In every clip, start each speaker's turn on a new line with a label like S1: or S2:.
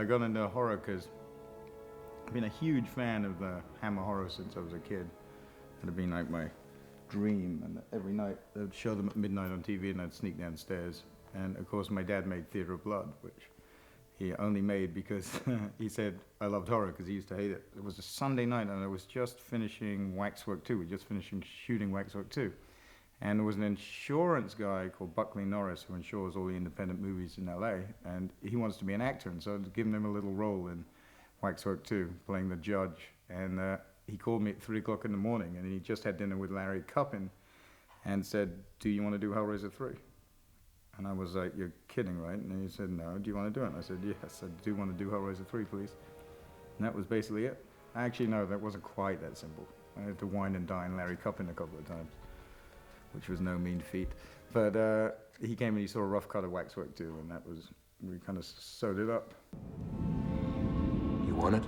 S1: I got into horror because I've been a huge fan of the Hammer horror since I was a kid. It had been like my dream, and every night they'd show them at midnight on TV and I'd sneak downstairs. And of course my dad made Theatre of Blood, which he only made because he said I loved horror because he used to hate it. It was a Sunday night and I was just finishing Waxwork 2. We just finishing shooting Waxwork 2. And there was an insurance guy called Buckley Norris who insures all the independent movies in LA, and he wants to be an actor, and so I'd given him a little role in Waxwork 2, playing the judge. And he called me at 3 o'clock in the morning, and he just had dinner with Larry Cuppin and said, "Do you want to do Hellraiser 3? And I was like, "You're kidding, right?" And he said, "No, do you want to do it?" And I said, "Yes, I do want to do Hellraiser 3, please." And that was basically it. Actually, no, that wasn't quite that simple. I had to wine and dine Larry Cuppin a couple of times, which was no mean feat. But he came and he saw a rough cut of Waxwork 2, and that was, we kind of sewed it up.
S2: You want it?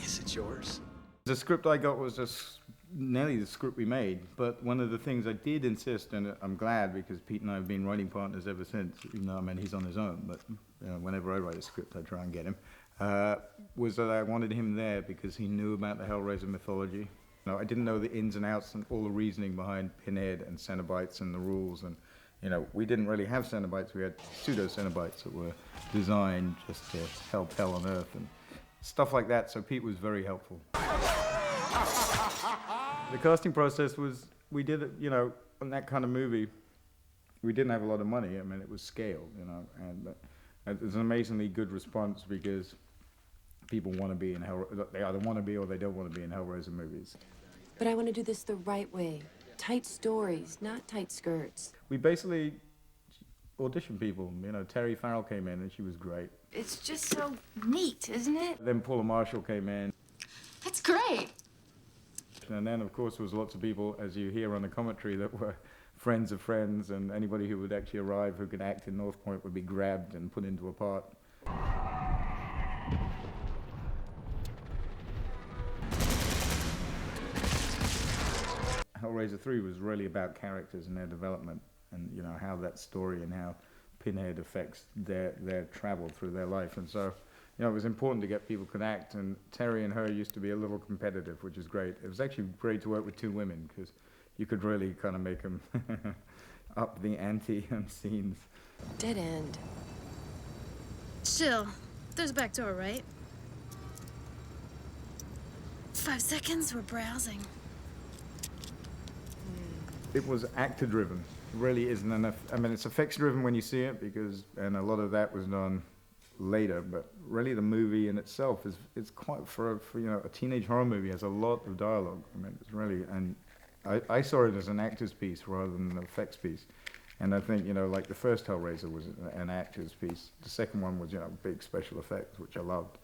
S2: Is it yours?
S1: The script I got was just nearly the script we made, but one of the things I did insist, and I'm glad because Pete and I have been writing partners ever since, even though, I mean, he's on his own, but whenever I write a script I try and get him, was that I wanted him there because he knew about the Hellraiser mythology. I didn't know the ins and outs and all the reasoning behind Pinhead and Cenobites and the rules, and we didn't really have Cenobites, we had pseudo-Cenobites that were designed just to help hell on earth and stuff like that, so Pete was very helpful. The casting process was, we did it, on that kind of movie, we didn't have a lot of money. I mean, it was scaled, and it was an amazingly good response because people want to be in they either want to be or they don't want to be in Hellraiser movies.
S3: But I want to do this the right way. Tight stories, not tight skirts.
S1: We basically auditioned people. Terry Farrell came in and she was great.
S4: It's just so neat, isn't it?
S1: Then Paula Marshall came in.
S4: That's great.
S1: And then, of course, there was lots of people, as you hear on the commentary, that were friends of friends, and anybody who would actually arrive who could act in North Point would be grabbed and put into a part. Hellraiser 3 was really about characters and their development, and how that story and how Pinhead affects their travel through their life. And so it was important to get people who could act, and Terry and her used to be a little competitive, which is great. It was actually great to work with two women because you could really kind of make them up the ante on scenes.
S3: Dead end.
S4: Chill. There's a back door, right? 5 seconds, we're browsing.
S1: It was actor-driven. It really isn't enough. I mean, it's effects-driven when you see it and a lot of that was done later, but really the movie in itself it's quite, for a teenage horror movie, has a lot of dialogue. I mean, it's really, and I saw it as an actor's piece rather than an effects piece. And I think, like the first Hellraiser was an actor's piece. The second one was, big special effects, which I loved.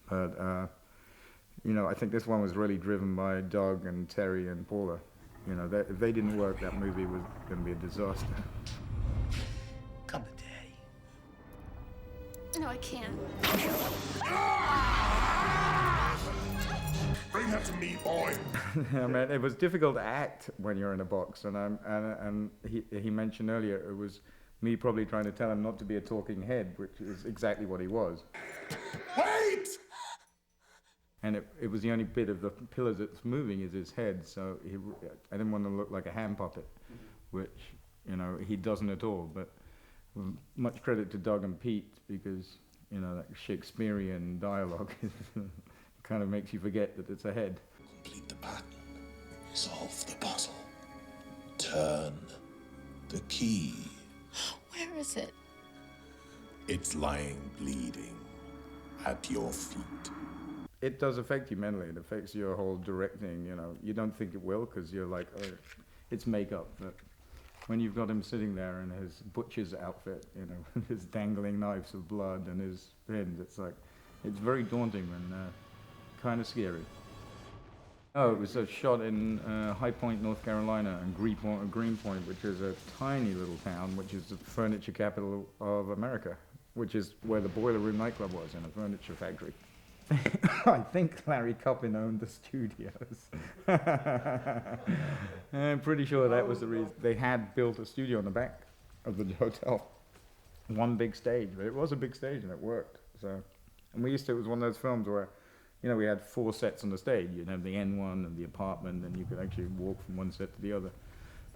S1: But, I think this one was really driven by Doug and Terry and Paula. If they didn't work, that movie was going to be a disaster.
S2: Come today.
S4: No, I can't.
S5: Bring that to me, boy.
S1: I mean, it was difficult to act when you're in a box, and he mentioned earlier it was me probably trying to tell him not to be a talking head, which is exactly what he was.
S5: Wait!
S1: And it was the only bit of the pillar that's moving is his head, so I didn't want to look like a hand puppet, which, he doesn't at all. But much credit to Doug and Pete because, that Shakespearean dialogue kind of makes you forget that it's a head.
S5: Complete the pattern. Solve the puzzle. Turn the key.
S4: Where is it?
S5: It's lying bleeding at your feet.
S1: It does affect you mentally. It affects your whole directing, You don't think it will because you're like, oh, it's makeup. But when you've got him sitting there in his butcher's outfit, his dangling knives of blood and his pins, it's very daunting and kind of scary. Oh, it was shot in High Point, North Carolina, and Greenpoint, which is a tiny little town, which is the furniture capital of America, which is where the Boiler Room nightclub was, in a furniture factory. I think Larry Cuppin owned the studios. I'm pretty sure that was the reason. They had built a studio in the back of the hotel. one big stage, but it was a big stage and it worked. So, and we used to, it was one of those films where, you know, we had 4 sets on the stage. You'd have the N1 and the apartment, and you could actually walk from one set to the other,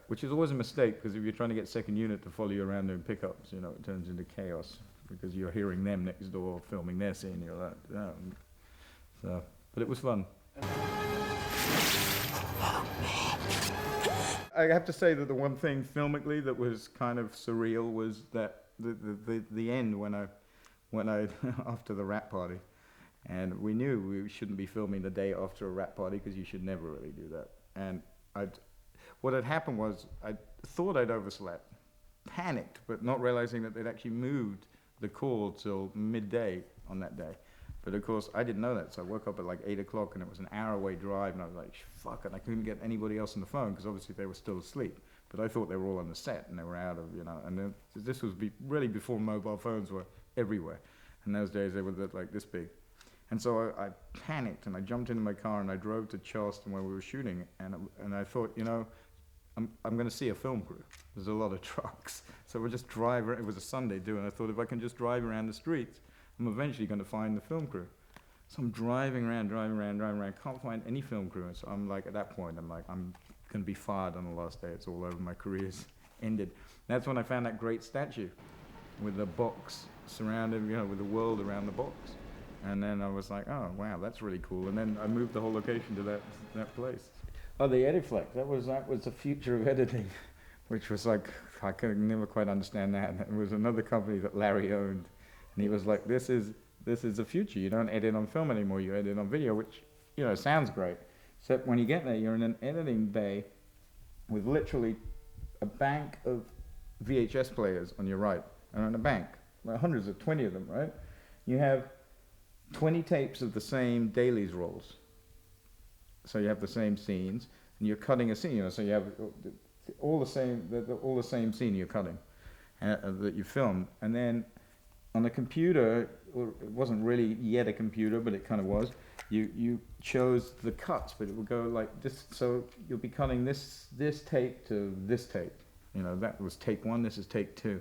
S1: which is always a mistake, because if you're trying to get second unit to follow you around doing pickups, you know, it turns into chaos, because you're hearing them next door filming their scene. You're like, oh. So, but it was fun. I have to say that the one thing filmically that was kind of surreal was that the end when I after the rap party, and we knew we shouldn't be filming the day after a rap party, because you should never really do that. And what had happened was I thought I'd overslept, panicked, but not realizing that they'd actually moved the call till midday on that day. But of course, I didn't know that, so I woke up at like 8 o'clock, and it was an hour-away drive, and I was like, fuck, and I couldn't get anybody else on the phone, because obviously they were still asleep. But I thought they were all on the set, and they were out of, you know, and then, this was really before mobile phones were everywhere. In those days, they were like this big. And so I panicked, and I jumped into my car, and I drove to Charleston where we were shooting, and I thought, you know, I'm going to see a film crew. There's a lot of trucks. So we'll just drive, it was a Sunday too, and I thought if I can just drive around the streets, I'm eventually going to find the film crew. So I'm driving around, can't find any film crew. And so I'm like, at that point, I'm like, I'm going to be fired on the last day. It's all over, my career's ended. That's when I found that great statue with the box surrounded, you know, with the world around the box. And then I was like, oh, wow, that's really cool. And then I moved the whole location to that place. Oh, the Ediflex, that was the future of editing, which was like, I could never quite understand that. And it was another company that Larry owned. And he was like, this is the future. You don't edit on film anymore, you edit on video, which, you know, sounds great. Except when you get there, you're in an editing bay with literally a bank of VHS players on your right. And on a bank, like hundreds of 20 of them, right? You have 20 tapes of the same dailies rolls. So you have the same scenes, and you're cutting a scene, you know, so you have all the same scene you're cutting that you filmed. And then on a computer, it wasn't really yet a computer, but it kind of was, you chose the cuts, but it would go like this, so you'll be cutting this tape to this tape. You know, that was take 1, this is take 2.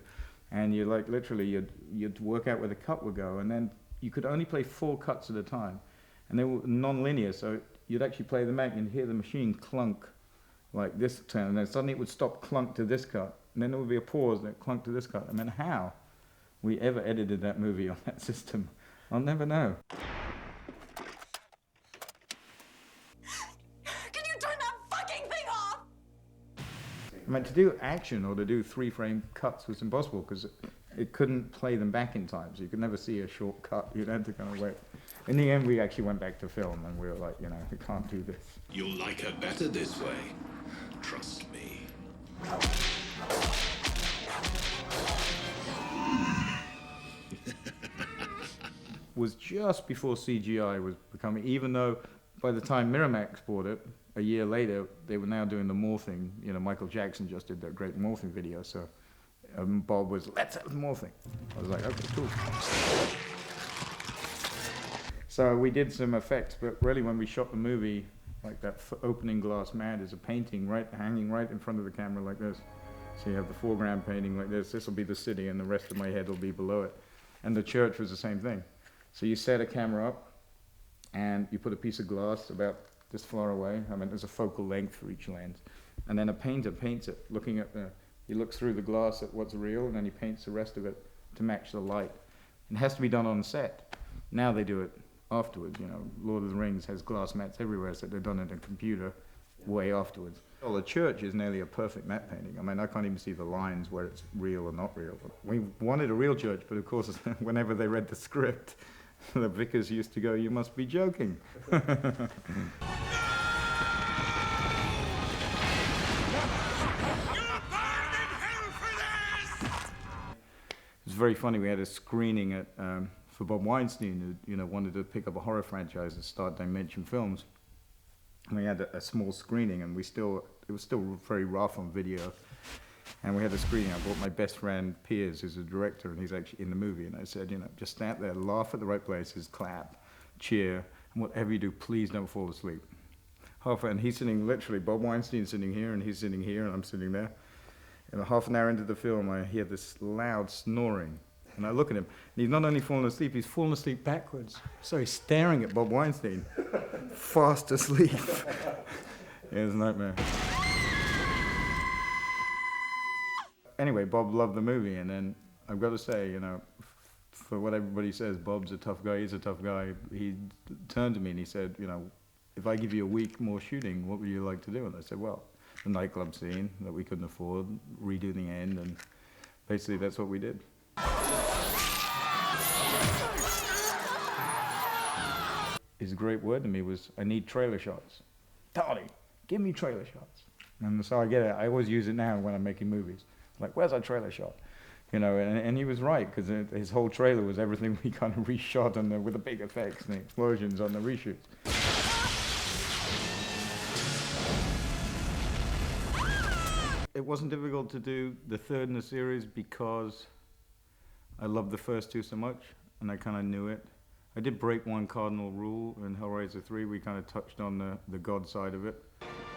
S1: And you like literally, you'd work out where the cut would go, and then you could only play 4 cuts at a time. And they were non-linear, so you'd actually play them back and hear the machine clunk like this turn, and then suddenly it would stop, clunk to this cut, and then there would be a pause, and it clunk to this cut. I mean, how we ever edited that movie on that system, I'll never know.
S6: Can you turn that fucking thing off?
S1: I mean, to do action or to do 3-frame cuts was impossible, because it couldn't play them back in time, so you could never see a short cut. You'd have to kind of wait. In the end, we actually went back to film, and we were like, you know, we can't do this.
S5: You'll like her better this way. Trust me.
S1: Was just before CGI was becoming, even though by the time Miramax bought it, a year later, they were now doing the morphing. You know, Michael Jackson just did that great morphing video, so Bob was, let's have morphing. I was like, okay, cool. So we did some effects, but really when we shot the movie, like that opening glass mat is a painting hanging right in front of the camera like this. So you have the foreground painting like this. This will be the city, and the rest of my head will be below it. And the church was the same thing. So you set a camera up, and you put a piece of glass about this far away. I mean, there's a focal length for each lens. And then a painter paints it, he looks through the glass at what's real, and then he paints the rest of it to match the light. It has to be done on set. Now they do it afterwards, you know. Lord of the Rings has glass mats everywhere, so they're done in a computer way afterwards. Well, the church is nearly a perfect matte painting. I mean, I can't even see the lines where it's real or not real. We wanted a real church, but of course, whenever they read the script, the vicars used to go, you must be joking. It's very funny, we had a screening at, for Bob Weinstein, who, you know, wanted to pick up a horror franchise and start Dimension Films. And we had a small screening, and it was still very rough on video. And we had a screening. I brought my best friend Piers, who's a director, and he's actually in the movie. And I said, you know, just stand there, laugh at the right places, clap, cheer, and whatever you do, please don't fall asleep. And he's sitting, literally, Bob Weinstein's sitting here, and he's sitting here, and I'm sitting there. And half an hour into the film, I hear this loud snoring. And I look at him, and he's not only fallen asleep, he's fallen asleep backwards. So he's staring at Bob Weinstein, fast asleep. It was a nightmare. Anyway, Bob loved the movie, and then I've got to say, you know, for what everybody says, Bob's a tough guy, he's a tough guy. He turned to me and he said, you know, if I give you a week more shooting, what would you like to do? And I said, well, the nightclub scene that we couldn't afford, redo the end, and basically that's what we did. His great word to me was, I need trailer shots. Tony, give me trailer shots. And so I get it. I always use it now when I'm making movies. Like, where's our trailer shot? You know, and he was right, because his whole trailer was everything we kind of reshot on with the big effects and the explosions on the reshoots. It wasn't difficult to do the third in the series because I loved the first two so much, and I kind of knew it. I did break one cardinal rule in Hellraiser 3. We kind of touched on the God side of it.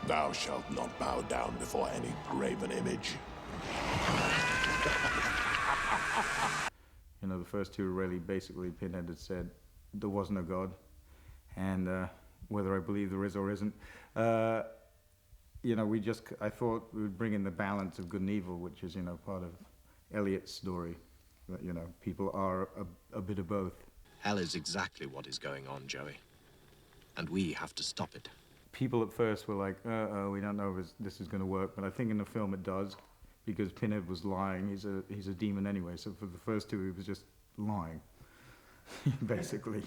S5: Thou shalt not bow down before any graven image.
S1: You know, the first two really basically Pinhead had said there was no God, and whether I believe there is or isn't, you know, I thought we would bring in the balance of good and evil, which is, you know, part of Elliot's story, that, you know, people are a bit of both.
S7: Hell is exactly what is going on, Joey. And we have to stop it.
S1: People at first were like, we don't know if this is going to work, but I think in the film it does, because Pinhead was lying. He's a demon anyway, so for the first two he was just lying, basically.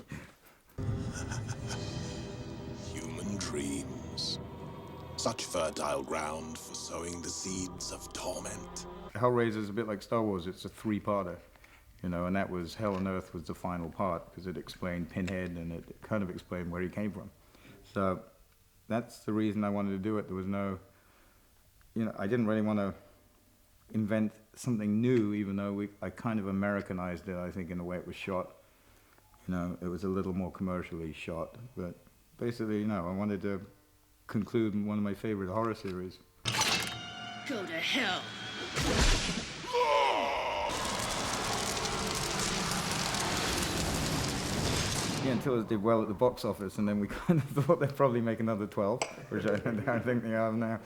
S5: Human dreams. Such fertile ground for sowing the seeds of torment.
S1: Hellraiser is a bit like Star Wars. It's a three-parter, you know, and that was Hell on Earth was the final part, because it explained Pinhead and it kind of explained where he came from. So that's the reason I wanted to do it. There was no, you know, I didn't really want to invent something new, even though I kind of Americanized it, I think, in the way it was shot. You know, it was a little more commercially shot, but basically, you know, I wanted to conclude one of my favorite horror series.
S4: Go to hell.
S1: Yeah, until it did well at the box office, and then we kind of thought they'd probably make another 12, which I think they have now.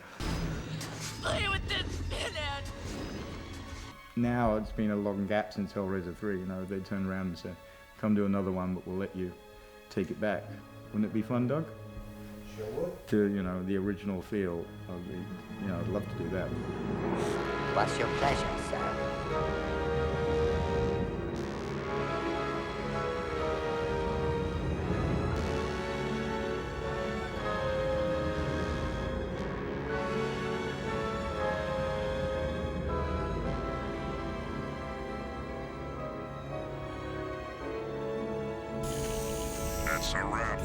S6: Play with this Pinhead!
S1: Now it's been a long gap since Hellraiser 3, you know, they turn around and say, come do another one, but we'll let you take it back. Wouldn't it be fun, Doug? Sure would. To, you know, the original feel of the, you know, I'd love to do that.
S8: What's your pleasure, sir?
S9: That's a wrap.